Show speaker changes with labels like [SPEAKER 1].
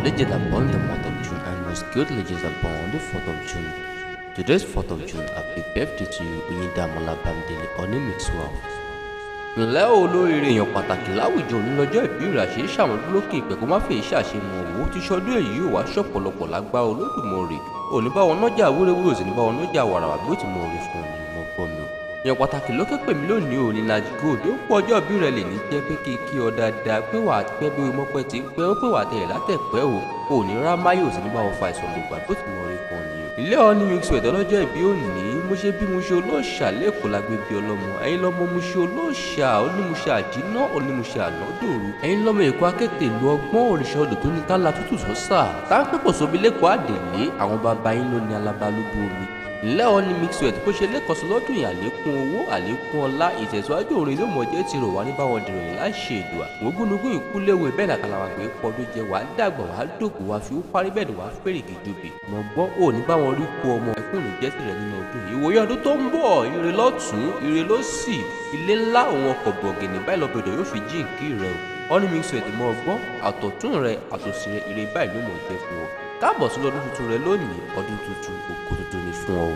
[SPEAKER 1] legends are born the month of June, and most good legends are born on the 4th of June. Today's 4th of June, happy birthday to you, Oyindamola Bamidele Onimixwell. Ǹlẹ́ o olóríire èèyàn pàtàkì láwùjọ òní lọ́jọ́ ìbí rẹ̀ àṣẹ ṣàmúdúró lókè ìpẹ́ kó má fèé ṣàṣemọ̀ òwò ti ṣọdún èyí ò wá ṣọ̀pọ̀lọpọ̀ lágbára Olódùmarè òní báwọn nájà wúrewúre òsì ní báwọn nájà wàràwà bí ó ti mọ orí fún ni mo gbọ́ mi o. Èèyàn pàtàkì ló képe mi lónìí ò ní Naji Gold ó pọ̀ ọjọ́ ìbí rẹ̀ lè ní jẹ́ pé kí ọ dáadáa pé wà á pẹ́ bí mọ́pẹ́ ti pẹ́ ó pé wà á tẹ̀lé látẹ̀pẹ́ o òní rámáyé òsì ní báwọn fa ìsọ̀rọ̀ lògbà bí ó ti mọ orí fún ni o. Ilé Onimixwell lọ́jọ́ ìbí òní mo ṣe bí mo ṣe olóòṣà lẹ́kọ̀ọ́ lágbé bí ọlọ́mọ ẹ̀yin lọ́mọ mo ṣe olóòṣà onímọ̀ṣẹ́ àjínà onímọ̀ṣẹ́ ànádòru ẹ̀yin lọ́mọ èkó akéte ìlú ọgbọ́n òrìṣà odò tó ní kálá tútù sọ́sà táńpẹ́pọ̀ sóbi lẹ́kọ̀ọ́ àdèlé àwọn bàbá yín ló ní alábàálùbọ̀ omi. Ilé Onimixwell tó ṣe lẹ́kọ̀ọ́ sí lọ́dún yìí àlékún owó àlékún ọlá ìtẹ̀síwájú òrin ló mọ̀ jẹ́ ti rò wá ní báwọn dìròyìn láṣẹ ìdùà ògúnugún ìkúléwé bẹ́ẹ̀ nàkàlà wà pé pọ́dún jẹ wàá dàgbà wàá dòkú wàá fi ó parí bẹ́ẹ̀ ni wàá fèrè gèjòbè mọ̀ gbọ́ òní báwọn rí kó ọmọ ẹkún ní jẹ́ tirẹ̀ nínú ọdún yìí ìwòye ọdún tó ń bọ̀ ire lọ́tún ire lósì ilé ńlá òun ọkọ̀ bọ̀gìnì báyìí lọ́bẹ̀dọ̀ yóò fi jíǹkí rẹ o Onimixwell ti mọ ọgbọ́n àtọ̀tún rẹ àtòsí rẹ ire báyìí ló mọ̀ jẹ́ fún ọ káàbọ̀ sí lọ́dún tuntun rẹ lónìí ọdún tuntun òkú tuntun ni fún ọ.